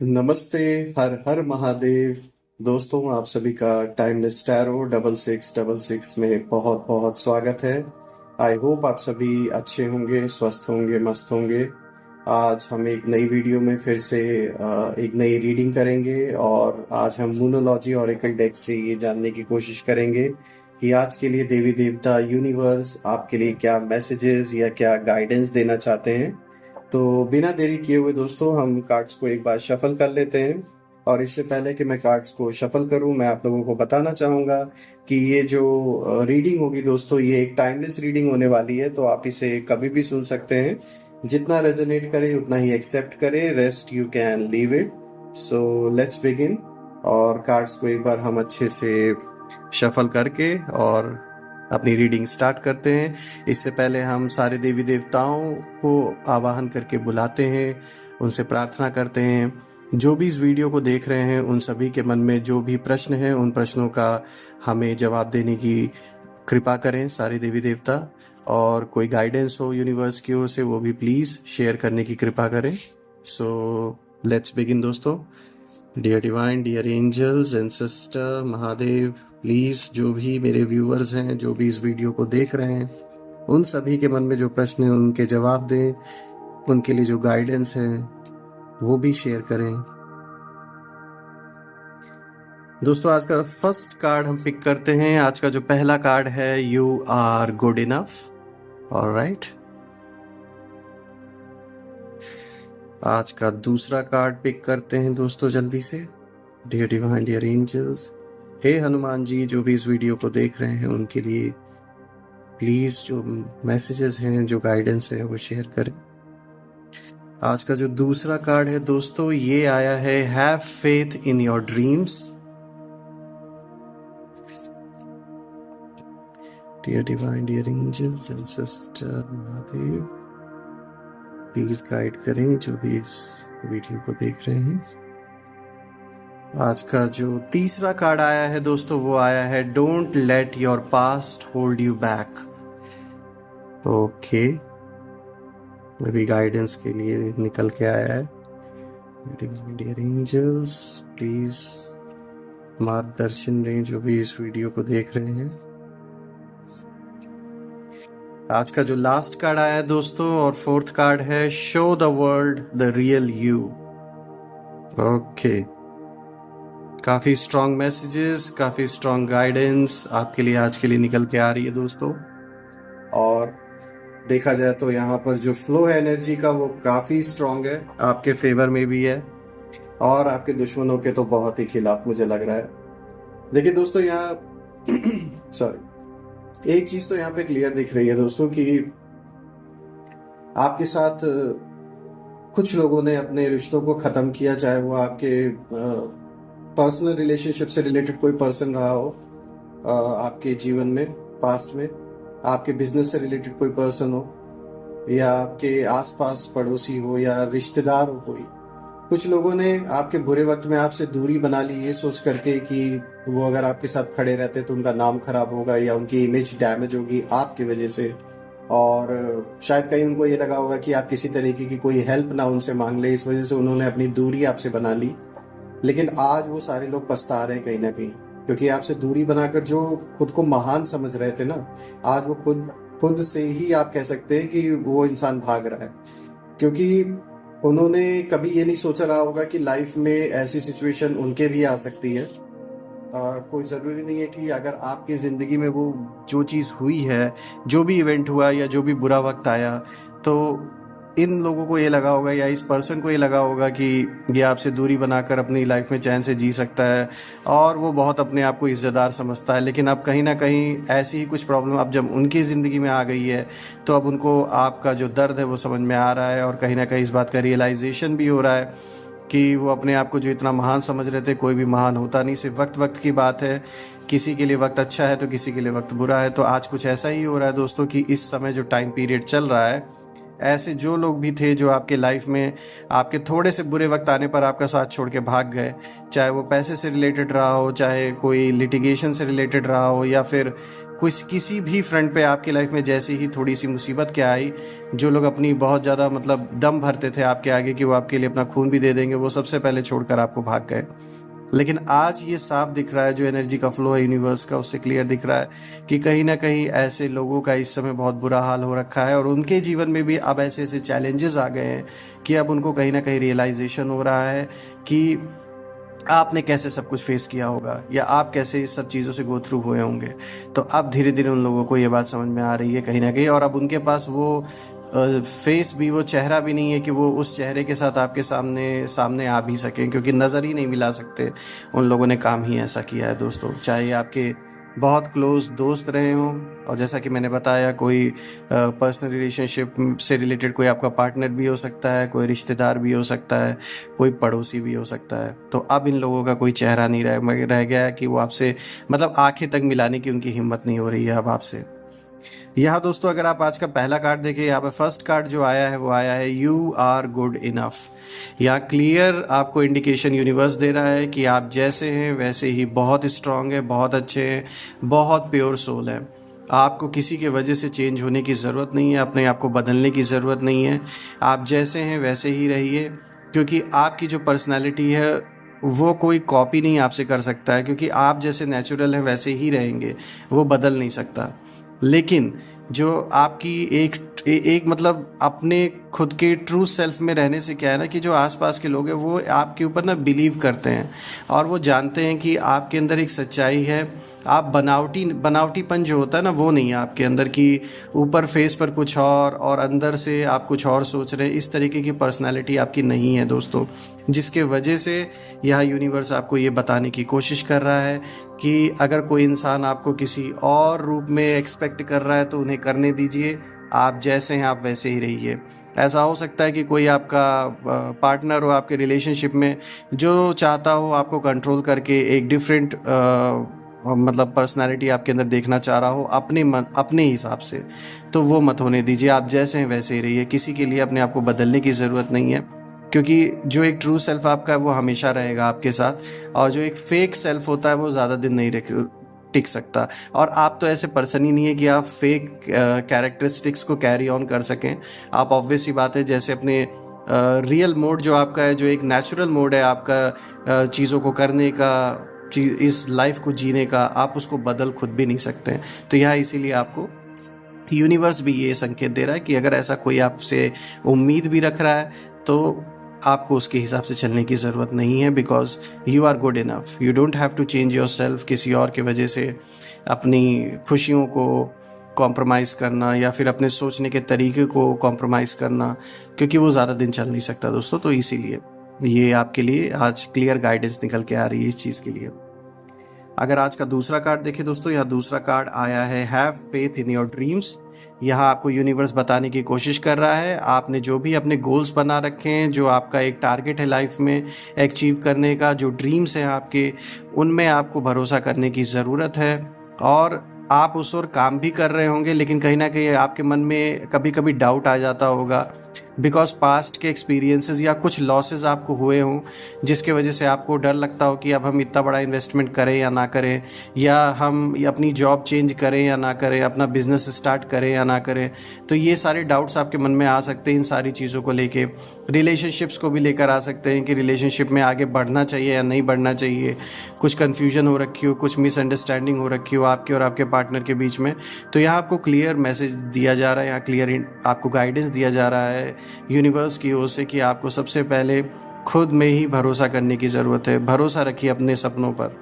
नमस्ते। हर हर महादेव। दोस्तों, आप सभी का टाइमलेस टैरो 6666 में बहुत बहुत स्वागत है। आई होप आप सभी अच्छे होंगे, स्वस्थ होंगे, मस्त होंगे। आज हम एक नई वीडियो में फिर से एक नई रीडिंग करेंगे और आज हम मूनोलॉजी ऑरेकल डेक से ये जानने की कोशिश करेंगे कि आज के लिए देवी देवता यूनिवर्स आपके लिए क्या मैसेजेस या क्या गाइडेंस देना चाहते हैं। तो बिना देरी किए हुए दोस्तों, हम कार्ड्स को एक बार शफल कर लेते हैं। और इससे पहले कि मैं कार्ड्स को शफल करूं, मैं आप लोगों को बताना चाहूँगा कि ये जो रीडिंग होगी दोस्तों, ये एक टाइमलेस रीडिंग होने वाली है, तो आप इसे कभी भी सुन सकते हैं। जितना रेजोनेट करे उतना ही एक्सेप्ट करें, rest you can leave it. So let's begin. और कार्ड्स को एक बार हम अच्छे से शफल करके और अपनी रीडिंग स्टार्ट करते हैं। इससे पहले हम सारे देवी देवताओं को आवाहन करके बुलाते हैं, उनसे प्रार्थना करते हैं। जो भी इस वीडियो को देख रहे हैं उन सभी के मन में जो भी प्रश्न हैं उन प्रश्नों का हमें जवाब देने की कृपा करें सारे देवी देवता। और कोई गाइडेंस हो यूनिवर्स की ओर से वो भी प्लीज़ शेयर करने की कृपा करें। सो लेट्स बिगिन दोस्तों। Dear divine, dear angels and sister Mahadev, please जो भी मेरे व्यूअर्स हैं, जो भी इस वीडियो को देख रहे हैं, उन सभी के मन में जो प्रश्न हैं उनके जवाब दें। उनके लिए जो गाइडेंस है वो भी शेयर करें। दोस्तों, आज का फर्स्ट कार्ड हम पिक करते हैं। आज का जो पहला कार्ड है, you are good enough. Alright. आज का दूसरा कार्ड पिक करते हैं दोस्तों जल्दी से। डियर डिवाइन, डियर एंजल्स, हे हनुमान जी, जो भी इस वीडियो को देख रहे हैं उनके लिए प्लीज़ जो मैसेजेस हैं, जो गाइडेंस है वो शेयर करें। आज का जो दूसरा कार्ड है दोस्तों, ये आया है, have faith in your dreams. Dear divine, dear angels and sister Mahadev, please guide करें जो भी इस वीडियो को देख रहे हैं। आज का जो तीसरा कार्ड आया है दोस्तों, वो आया है, don't let your past hold you back. Okay, अभी गाइडेंस के लिए निकल के आया है। डियर एंजल्स, प्लीज मार्गदर्शन दें जो भी इस वीडियो को देख रहे हैं। आज का जो लास्ट कार्ड आया है दोस्तों और फोर्थ कार्ड है, show the world the real you. Okay, काफी स्ट्रॉन्ग मैसेजेस, काफी स्ट्रॉन्ग गाइडेंस आपके लिए आज के लिए निकल के आ रही है दोस्तों। और देखा जाए तो यहाँ पर जो फ्लो है एनर्जी का वो काफी स्ट्रॉन्ग है, आपके फेवर में भी है और आपके दुश्मनों के तो बहुत ही खिलाफ मुझे लग रहा है। लेकिन दोस्तों यहाँ सॉरी, एक चीज तो यहाँ पे क्लियर दिख रही है दोस्तों कि आपके साथ कुछ लोगों ने अपने रिश्तों को खत्म किया, चाहे वो आपके पर्सनल रिलेशनशिप से रिलेटेड कोई पर्सन रहा हो आपके जीवन में, पास्ट में, आपके बिजनेस से रिलेटेड कोई पर्सन हो, या आपके आसपास पड़ोसी हो, या रिश्तेदार हो कोई। कुछ लोगों ने आपके बुरे वक्त में आपसे दूरी बना ली ये सोच करके कि वो अगर आपके साथ खड़े रहते तो उनका नाम खराब होगा या उनकी इमेज डैमेज होगी आपकी वजह से। और शायद कहीं उनको ये लगा होगा कि आप किसी तरीके की कोई हेल्प ना उनसे मांग ले, इस वजह से उन्होंने अपनी दूरी आपसे बना ली। लेकिन आज वो सारे लोग पछता रहे हैं कहीं ना कहीं, क्योंकि आपसे दूरी बनाकर जो खुद को महान समझ रहे थे ना, आज वो खुद से ही आप कह सकते हैं कि वो इंसान भाग रहा है। क्योंकि उन्होंने कभी ये नहीं सोचा रहा होगा कि लाइफ में ऐसी सिचुएशन उनके भी आ सकती है। कोई ज़रूरी नहीं है कि अगर आपकी ज़िंदगी में वो जो चीज़ हुई है, जो भी इवेंट हुआ या जो भी बुरा वक्त आया, तो इन लोगों को ये लगा होगा या इस पर्सन को ये लगा होगा कि ये आपसे दूरी बनाकर अपनी लाइफ में चैन से जी सकता है और वो बहुत अपने आप को इज़्ज़तदार समझता है। लेकिन अब कहीं ना कहीं ऐसी ही कुछ प्रॉब्लम अब जब उनकी ज़िंदगी में आ गई है तो अब उनको आपका जो दर्द है वो समझ में आ रहा है और कहीं ना कहीं इस बात का रियलाइजेशन भी हो रहा है कि वो अपने आप को जो इतना महान समझ रहे थे, कोई भी महान होता नहीं, सिर्फ वक्त की बात है। किसी के लिए वक्त अच्छा है तो किसी के लिए वक्त बुरा है। तो आज कुछ ऐसा ही हो रहा है दोस्तों कि इस समय जो टाइम पीरियड चल रहा है, ऐसे जो लोग भी थे जो आपके लाइफ में आपके थोड़े से बुरे वक्त आने पर आपका साथ छोड़ के भाग गए, चाहे वो पैसे से रिलेटेड रहा हो, चाहे कोई लिटिगेशन से रिलेटेड रहा हो, या फिर कुछ किसी भी फ्रंट पे आपकी लाइफ में जैसे ही थोड़ी सी मुसीबत क्या आई, जो लोग अपनी बहुत ज़्यादा मतलब दम भरते थे आपके आगे कि वो आपके लिए अपना खून भी दे देंगे, वो सबसे पहले छोड़कर आपको भाग गए। लेकिन आज ये साफ दिख रहा है, जो एनर्जी का फ्लो है यूनिवर्स का, उससे क्लियर दिख रहा है कि कहीं ना कहीं ऐसे लोगों का इस समय बहुत बुरा हाल हो रखा है, और उनके जीवन में भी अब ऐसे ऐसे चैलेंजेस आ गए हैं कि अब उनको कहीं ना कहीं रियलाइजेशन हो रहा है कि आपने कैसे सब कुछ फेस किया होगा, या आप कैसे इस सब चीज़ों से गो थ्रू हुए होंगे। तो अब धीरे धीरे उन लोगों को ये बात समझ में आ रही है कहीं ना कहीं, और अब उनके पास वो फेस भी, वो चेहरा भी नहीं है कि वो उस चेहरे के साथ आपके सामने सामने आ भी सकें, क्योंकि नज़र ही नहीं मिला सकते। उन लोगों ने काम ही ऐसा किया है दोस्तों, चाहे आपके बहुत क्लोज दोस्त रहे हों, और जैसा कि मैंने बताया कोई पर्सनल रिलेशनशिप से रिलेटेड कोई आपका पार्टनर भी हो सकता है, कोई रिश्तेदार भी हो सकता है, कोई पड़ोसी भी हो सकता है। तो अब इन लोगों का कोई चेहरा नहीं रह गया है कि वो आपसे मतलब आंखें तक मिलाने की उनकी हिम्मत नहीं हो रही है अब आपसे। यहाँ दोस्तों अगर आप आज का पहला कार्ड देखें, यहाँ पे फर्स्ट कार्ड जो आया है वो आया है यू आर गुड इनफ। यहाँ क्लियर आपको इंडिकेशन यूनिवर्स दे रहा है कि आप जैसे हैं वैसे ही बहुत स्ट्रांग है, बहुत अच्छे हैं, बहुत प्योर सोल है। आपको किसी के वजह से चेंज होने की ज़रूरत नहीं है, अपने आप को बदलने की ज़रूरत नहीं है। आप जैसे हैं वैसे ही रहिए, क्योंकि आपकी जो पर्सनैलिटी है वो कोई कॉपी नहीं आपसे कर सकता है, क्योंकि आप जैसे नेचुरल हैं वैसे ही रहेंगे, वो बदल नहीं सकता। लेकिन जो आपकी एक मतलब अपने खुद के ट्रू सेल्फ में रहने से क्या है ना, कि जो आसपास के लोग हैं वो आपके ऊपर ना बिलीव करते हैं, और वो जानते हैं कि आपके अंदर एक सच्चाई है। आप बनावटीपन जो होता है ना, वो नहीं है आपके अंदर, कि ऊपर फेस पर कुछ और अंदर से आप कुछ और सोच रहे हैं। इस तरीके की पर्सनालिटी आपकी नहीं है दोस्तों, जिसके वजह से यह यूनिवर्स आपको ये बताने की कोशिश कर रहा है कि अगर कोई इंसान आपको किसी और रूप में एक्सपेक्ट कर रहा है तो उन्हें करने दीजिए, आप जैसे हैं आप वैसे ही रहिए। ऐसा हो सकता है कि कोई आपका पार्टनर हो आपके रिलेशनशिप में, जो चाहता हो आपको कंट्रोल करके एक डिफरेंट मतलब पर्सनालिटी आपके अंदर देखना चाह रहा हो अपने हिसाब से, तो वो मत होने दीजिए। आप जैसे हैं वैसे ही रहिए, किसी के लिए अपने आप को बदलने की ज़रूरत नहीं है, क्योंकि जो एक ट्रू सेल्फ आपका है वो हमेशा रहेगा आपके साथ, और जो एक फेक सेल्फ होता है वो ज़्यादा दिन नहीं टिक सकता। और आप तो ऐसे पर्सन ही नहीं है कि आप फेक कैरेक्टरिस्टिक्स को कैरी ऑन कर सकें। आप ऑब्वियस ही बात है, जैसे अपने रियल मोड जो आपका है, जो एक नेचुरल मोड है आपका चीज़ों को करने का, इस लाइफ को जीने का, आप उसको बदल खुद भी नहीं सकते। तो यहाँ इसीलिए आपको यूनिवर्स भी ये संकेत दे रहा है कि अगर ऐसा कोई आपसे उम्मीद भी रख रहा है तो आपको उसके हिसाब से चलने की ज़रूरत नहीं है, because you are good enough. You don't have to change yourself किसी और की वजह से अपनी खुशियों को कॉम्प्रोमाइज़ करना, या फिर अपने सोचने के तरीके को कॉम्प्रोमाइज़ करना, क्योंकि वो ज़्यादा दिन चल नहीं सकता दोस्तों। तो इसीलिए ये आपके लिए आज क्लियर गाइडेंस निकल के आ रही है इस चीज़ के लिए। अगर आज का दूसरा कार्ड देखें दोस्तों, यहाँ दूसरा कार्ड आया है have faith in your dreams. यहाँ आपको यूनिवर्स बताने की कोशिश कर रहा है, आपने जो भी अपने गोल्स बना रखे हैं, जो आपका एक टारगेट है लाइफ में अचीव करने का, जो ड्रीम्स हैं आपके, उनमें आपको भरोसा करने की ज़रूरत है। और आप उस ओर काम भी कर रहे होंगे, लेकिन कहीं ना कहीं आपके मन में कभी कभी डाउट आ जाता होगा, बिकॉज पास्ट के एक्सपीरियंसेस या कुछ लॉसेस आपको हुए हों, जिसके वजह से आपको डर लगता हो कि अब हम इतना बड़ा इन्वेस्टमेंट करें या ना करें, या हम अपनी जॉब चेंज करें या ना करें, अपना बिजनेस स्टार्ट करें या ना करें। तो ये सारे डाउट्स आपके मन में आ सकते हैं इन सारी चीज़ों को लेके। रिलेशनशिप्स को भी लेकर आ सकते हैं कि रिलेशनशिप में आगे बढ़ना चाहिए या नहीं बढ़ना चाहिए। कुछ कन्फ्यूजन हो रखी हो, कुछ मिसअंडरस्टैंडिंग हो रखी हो आपके और आपके पार्टनर के बीच में। तो यहाँ आपको क्लियर मैसेज दिया जा रहा है, यहाँ क्लियर आपको गाइडेंस दिया जा रहा है यूनिवर्स की ओर से कि आपको सबसे पहले खुद में ही भरोसा करने की ज़रूरत है। भरोसा रखिए अपने सपनों पर,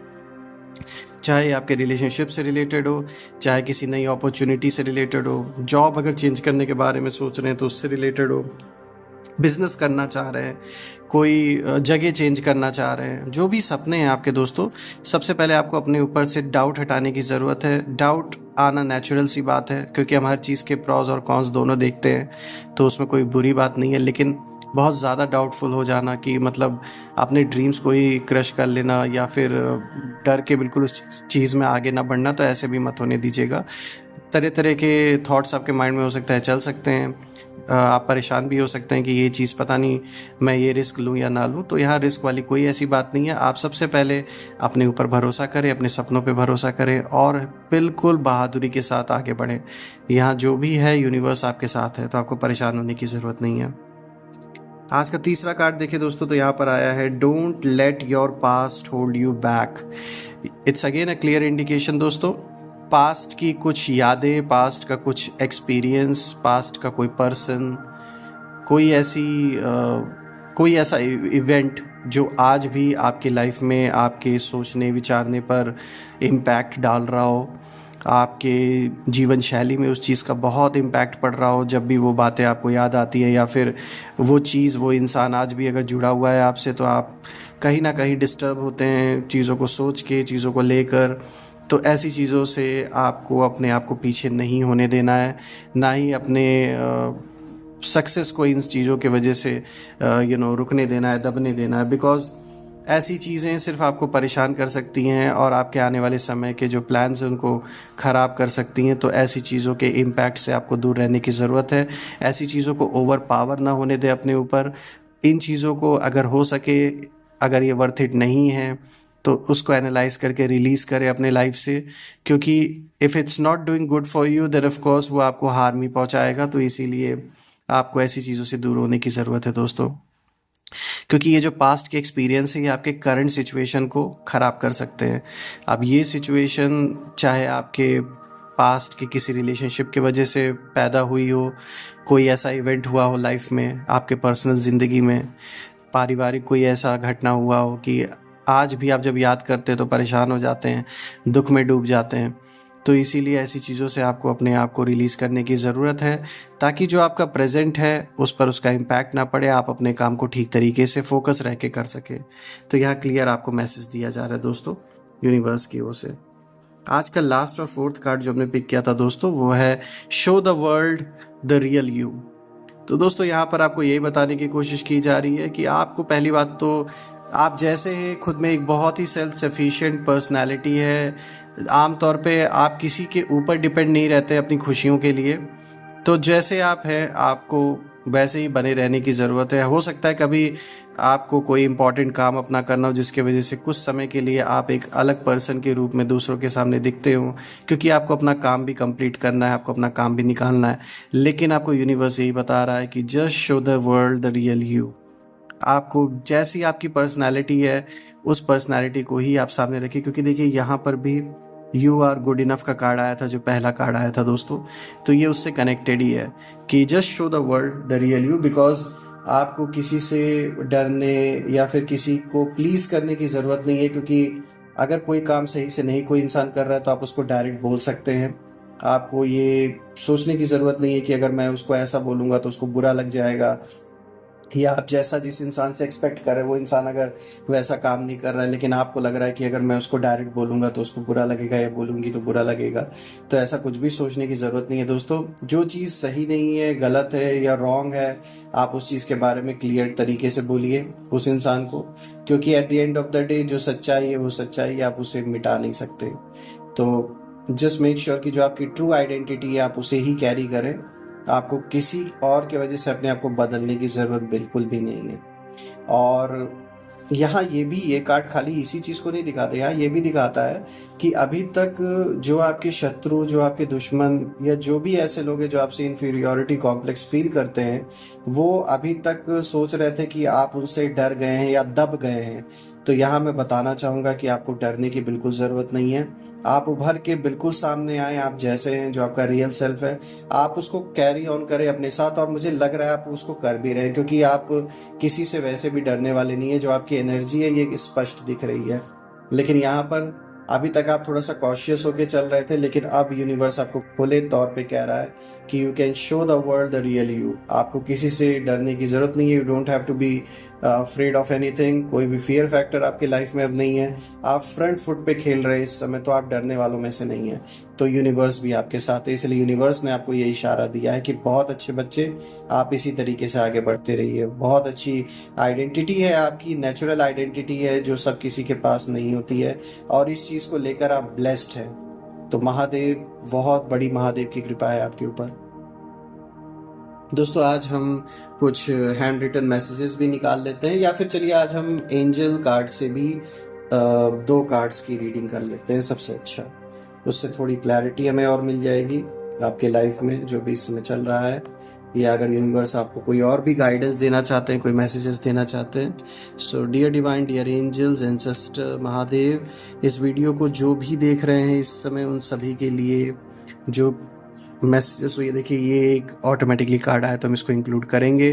चाहे आपके रिलेशनशिप से रिलेटेड हो, चाहे किसी नई अपॉर्चुनिटी से रिलेटेड हो, जॉब अगर चेंज करने के बारे में सोच रहे हैं तो उससे रिलेटेड हो, बिजनेस करना चाह रहे हैं, कोई जगह चेंज करना चाह रहे हैं, जो भी सपने हैं आपके दोस्तों, सबसे पहले आपको अपने ऊपर से डाउट हटाने की ज़रूरत है। डाउट आना नेचुरल सी बात है, क्योंकि हम हर चीज़ के प्रॉज और कॉन्स दोनों देखते हैं, तो उसमें कोई बुरी बात नहीं है। लेकिन बहुत ज़्यादा डाउटफुल हो जाना, कि मतलब अपने ड्रीम्स को ही क्रश कर लेना, या फिर डर के बिल्कुल उस चीज़ में आगे ना बढ़ना, तो ऐसे भी मत होने दीजिएगा। तरह तरह के थॉट्स आपके माइंड में हो सकता है चल सकते हैं, आप परेशान भी हो सकते हैं कि ये चीज़ पता नहीं मैं ये रिस्क लूँ या ना लूँ। तो यहाँ रिस्क वाली कोई ऐसी बात नहीं है। आप सबसे पहले अपने ऊपर भरोसा करें, अपने सपनों पे भरोसा करें और बिल्कुल बहादुरी के साथ आगे बढ़ें। यहाँ जो भी है यूनिवर्स आपके साथ है, तो आपको परेशान होने की ज़रूरत नहीं है। आज का तीसरा कार्ड देखिए दोस्तों, तो यहाँ पर आया है don't let your past hold you back. It's again a clear indication दोस्तों। पास्ट की कुछ यादें, पास्ट का कुछ एक्सपीरियंस, पास्ट का कोई पर्सन, कोई ऐसी कोई ऐसा इवेंट जो आज भी आपकी लाइफ में आपके सोचने विचारने पर इम्पैक्ट डाल रहा हो, आपके जीवन शैली में उस चीज़ का बहुत इम्पैक्ट पड़ रहा हो, जब भी वो बातें आपको याद आती हैं या फिर वो चीज़, वो इंसान आज भी अगर जुड़ा हुआ है आपसे, तो आप कहीं ना कहीं डिस्टर्ब होते हैं चीज़ों को सोच के, चीज़ों को लेकर। तो ऐसी चीज़ों से आपको अपने आप को पीछे नहीं होने देना है, ना ही अपने सक्सेस को इन चीज़ों के वजह से रुकने देना है, दबने देना है। बिकॉज़ ऐसी चीज़ें सिर्फ आपको परेशान कर सकती हैं और आपके आने वाले समय के जो प्लान्स हैं उनको ख़राब कर सकती हैं। तो ऐसी चीज़ों के इम्पैक्ट से आपको दूर रहने की ज़रूरत है। ऐसी चीज़ों को ओवर पावर ना होने दें अपने ऊपर। इन चीज़ों को अगर हो सके, अगर ये वर्थ इट नहीं है, तो उसको एनालाइज करके रिलीज़ करें अपने लाइफ से। क्योंकि if it's not doing good for you, then of course वो आपको हार्म ही पहुंचाएगा। तो इसीलिए आपको ऐसी चीज़ों से दूर होने की ज़रूरत है दोस्तों। क्योंकि ये जो पास्ट के एक्सपीरियंस है, ये आपके करंट सिचुएशन को ख़राब कर सकते हैं। अब ये सिचुएशन चाहे आपके पास्ट के किसी रिलेशनशिप की वजह से पैदा हुई हो, कोई ऐसा इवेंट हुआ हो लाइफ में, आपके पर्सनल ज़िंदगी में, पारिवारिक कोई ऐसा घटना हुआ हो कि आज भी आप जब याद करते हैं तो परेशान हो जाते हैं, दुख में डूब जाते हैं। तो इसीलिए ऐसी चीज़ों से आपको अपने आप को रिलीज़ करने की ज़रूरत है, ताकि जो आपका प्रेजेंट है उस पर उसका इम्पैक्ट ना पड़े, आप अपने काम को ठीक तरीके से फोकस रह के कर सके। तो यहाँ क्लियर आपको मैसेज दिया जा रहा है दोस्तों यूनिवर्स की ओर से। आज का लास्ट और फोर्थ कार्ड जो हमने पिक किया था दोस्तों, वो है show the world the real you. तो दोस्तों यहाँ पर आपको यही बताने की कोशिश की जा रही है कि आपको पहली बात तो आप जैसे हैं खुद में एक बहुत ही सेल्फ सफिशिएंट पर्सनालिटी है। आम तौर पे आप किसी के ऊपर डिपेंड नहीं रहते अपनी खुशियों के लिए। तो जैसे आप हैं आपको वैसे ही बने रहने की ज़रूरत है। हो सकता है कभी आपको कोई इम्पॉर्टेंट काम अपना करना हो, जिसके वजह से कुछ समय के लिए आप एक अलग पर्सन के रूप में दूसरों के सामने दिखते हो, क्योंकि आपको अपना काम भी कंप्लीट करना है, आपको अपना काम भी निकालना है। लेकिन आपको यूनिवर्स यही बता रहा है कि just show the world the real you. आपको जैसी आपकी पर्सनैलिटी है उस पर्सनैलिटी को ही आप सामने रखिए। क्योंकि देखिए यहाँ पर भी यू आर गुड इनफ का कार्ड आया था, जो पहला कार्ड आया था दोस्तों, तो ये उससे कनेक्टेड ही है कि just show the world the real you. Because आपको किसी से डरने या फिर किसी को प्लीज करने की ज़रूरत नहीं है। क्योंकि अगर कोई काम सही से नहीं कोई इंसान कर रहा है तो आप उसको डायरेक्ट बोल सकते हैं। आपको ये सोचने की ज़रूरत नहीं है कि अगर मैं उसको ऐसा बोलूँगा तो उसको बुरा लग जाएगा, या आप जैसा जिस इंसान से एक्सपेक्ट कर रहे हैं वो इंसान अगर वैसा काम नहीं कर रहा है, लेकिन आपको लग रहा है कि अगर मैं उसको डायरेक्ट बोलूँगा तो उसको बुरा लगेगा या बोलूँगी तो बुरा लगेगा। तो ऐसा कुछ भी सोचने की ज़रूरत नहीं है दोस्तों। जो चीज़ सही नहीं है, गलत है या रॉन्ग है, आप उस चीज़ के बारे में क्लियर तरीके से बोलिए उस इंसान को। क्योंकि at the end of the day जो सच्चाई है वो सच्चाई है, आप उसे मिटा नहीं सकते। तो जस्ट मेक श्योर कि जो आपकी ट्रू आइडेंटिटी है आप उसे ही कैरी करें। आपको किसी और की वजह से अपने आप को बदलने की ज़रूरत बिल्कुल भी नहीं है। और यहाँ ये कार्ड खाली इसी चीज़ को नहीं दिखाता, यहाँ ये भी दिखाता है कि अभी तक जो आपके शत्रु, जो आपके दुश्मन या जो भी ऐसे लोग हैं जो आपसे इन्फीरियोरिटी कॉम्प्लेक्स फील करते हैं, वो अभी तक सोच रहे थे कि आप उनसे डर गए हैं या दब गए हैं। तो यहाँ मैं बताना चाहूँगा कि आपको डरने की बिल्कुल ज़रूरत नहीं है। आप उभर के बिल्कुल सामने आए, आप जैसे हैं, जो आपका रियल सेल्फ है आप उसको कैरी ऑन करें अपने साथ। और मुझे लग रहा है आप उसको कर भी रहे हैं, क्योंकि आप किसी से वैसे भी डरने वाले नहीं है। जो आपकी एनर्जी है ये स्पष्ट दिख रही है। लेकिन यहाँ पर अभी तक आप थोड़ा सा कॉशियस होके चल रहे थे, लेकिन अब यूनिवर्स आपको खुले तौर पे कह रहा है कि you can show the world the real you. आपको किसी से डरने की ज़रूरत नहीं है। You don't have to be afraid of anything. कोई भी फियर फैक्टर आपकी लाइफ में अब नहीं है। आप फ्रंट फुट पे खेल रहे हैं इस समय, तो आप डरने वालों में से नहीं है। तो यूनिवर्स भी आपके साथ है, इसलिए यूनिवर्स ने आपको ये इशारा दिया है कि बहुत अच्छे बच्चे, आप इसी तरीके से आगे बढ़ते रहिए। बहुत अच्छी आइडेंटिटी है आपकी, नेचुरल आइडेंटिटी है जो सब किसी के पास नहीं होती है, और इस चीज़ को लेकर आप ब्लेस्ड हैं। तो महादेव, बहुत बड़ी महादेव की कृपा है आपके ऊपर। दोस्तों आज हम कुछ हैंड रिटन मैसेजेस भी निकाल लेते हैं, या फिर चलिए आज हम एंजल कार्ड से भी दो कार्ड्स की रीडिंग कर लेते हैं। सबसे अच्छा, उससे थोड़ी क्लैरिटी हमें और मिल जाएगी आपके लाइफ में जो भी इस समय चल रहा है, या अगर यूनिवर्स आपको कोई और भी गाइडेंस देना चाहते हैं, कोई मैसेजेस देना चाहते हैं। So dear divine, dear angels, ancestor, Mahadev, इस वीडियो को जो भी देख रहे हैं इस समय उन सभी के लिए जो मैसेजेस, तो ये देखिए ये एक ऑटोमेटिकली कार्ड आया तो हम इसको इंक्लूड करेंगे।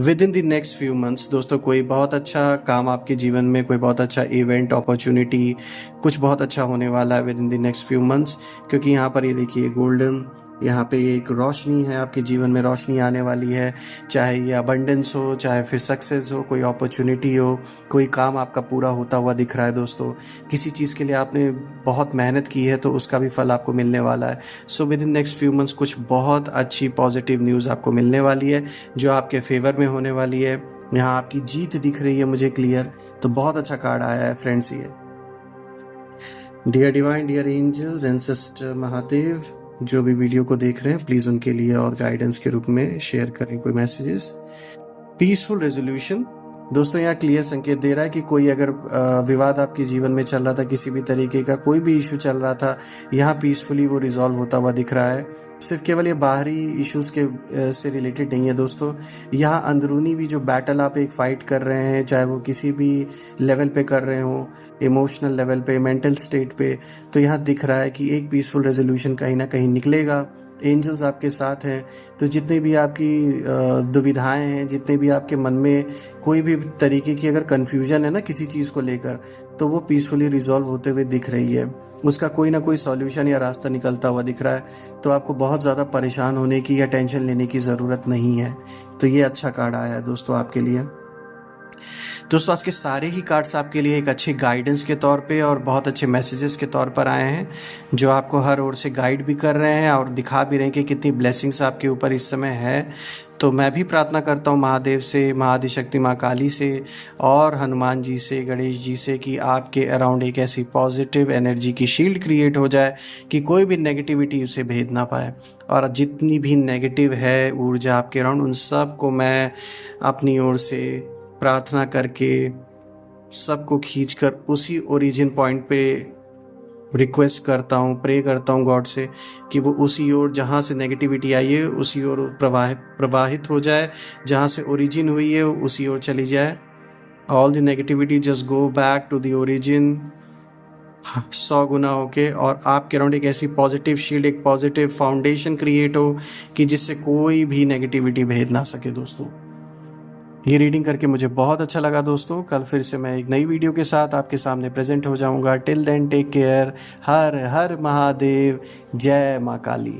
With in the next few months दोस्तों, कोई बहुत अच्छा काम आपके जीवन में, कोई बहुत अच्छा इवेंट, अपॉर्चुनिटी, कुछ बहुत अच्छा होने वाला है with in the next few months. क्योंकि यहाँ पर ये देखिए गोल्डन, यहाँ पे एक रोशनी है, आपके जीवन में रोशनी आने वाली है। चाहे ये अबंडेंस हो, चाहे फिर सक्सेस हो, कोई अपॉर्चुनिटी हो, कोई काम आपका पूरा होता हुआ दिख रहा है दोस्तों। किसी चीज़ के लिए आपने बहुत मेहनत की है तो उसका भी फल आपको मिलने वाला है। So with in next few months कुछ बहुत अच्छी पॉजिटिव न्यूज़ आपको मिलने वाली है जो आपके फेवर में होने वाली है। यहाँ आपकी जीत दिख रही है मुझे क्लियर, तो बहुत अच्छा कार्ड आया है फ्रेंड्स ये। Dear divine, dear angels, ancestor, Mahadev, जो भी वीडियो को देख रहे हैं प्लीज़ उनके लिए और गाइडेंस के रूप में शेयर करें कोई मैसेजेस। पीसफुल रेजोल्यूशन दोस्तों, यहाँ क्लियर संकेत दे रहा है कि कोई अगर विवाद आपके जीवन में चल रहा था, किसी भी तरीके का कोई भी इशू चल रहा था, यहाँ पीसफुली वो रिजॉल्व होता हुआ दिख रहा है। सिर्फ केवल ये बाहरी इश्यूज के से रिलेटेड नहीं है दोस्तों, यहाँ अंदरूनी भी जो बैटल आप एक फाइट कर रहे हैं, चाहे वो किसी भी लेवल पे कर रहे हो, इमोशनल लेवल पे, मेंटल स्टेट पे, तो यहाँ दिख रहा है कि एक पीसफुल रेजोल्यूशन कहीं ना कहीं निकलेगा। एंजल्स आपके साथ हैं, तो जितने भी आपकी दुविधाएं हैं, जितने भी आपके मन में कोई भी तरीके की अगर कन्फ्यूजन है ना किसी चीज़ को लेकर, तो वो पीसफुली रिजॉल्व होते हुए दिख रही है। उसका कोई ना कोई सॉल्यूशन या रास्ता निकलता हुआ दिख रहा है। तो आपको बहुत ज़्यादा परेशान होने की या टेंशन लेने की ज़रूरत नहीं है। तो ये अच्छा कार्ड आया है दोस्तों आपके लिए। दोस्तों आज के सारे ही कार्ड्स आपके लिए एक अच्छे गाइडेंस के तौर पे और बहुत अच्छे मैसेजेस के तौर पर आए हैं, जो आपको हर ओर से गाइड भी कर रहे हैं और दिखा भी रहे हैं कि कितनी ब्लेसिंग्स आपके ऊपर इस समय है। तो मैं भी प्रार्थना करता हूँ महादेव से, महाआदिशक्ति माँ काली से और हनुमान जी से, गणेश जी से, कि आपके अराउंड एक ऐसी पॉजिटिव एनर्जी की शील्ड क्रिएट हो जाए कि कोई भी नेगेटिविटी उसे भेद ना पाए। और जितनी भी नेगेटिव है ऊर्जा आपके अराउंड, उन सब को मैं अपनी ओर से प्रार्थना करके सबको खींचकर उसी ओरिजिन पॉइंट पे रिक्वेस्ट करता हूँ, प्रे करता हूँ गॉड से कि वो उसी ओर जहाँ से नेगेटिविटी आई है उसी ओर प्रवाहित हो जाए, जहाँ से ओरिजिन हुई है उसी ओर चली जाए। All the negativity just go back to the origin 100 गुना होके, और आपके अराउंड एक ऐसी पॉजिटिव शील्ड, एक पॉजिटिव फाउंडेशन क्रिएट हो कि जिससे कोई भी नेगेटिविटी भेद ना सके। दोस्तों ये रीडिंग करके मुझे बहुत अच्छा लगा दोस्तों। कल फिर से मैं एक नई वीडियो के साथ आपके सामने प्रेजेंट हो जाऊंगा। Till then take care. हर हर महादेव। जय माँ काली।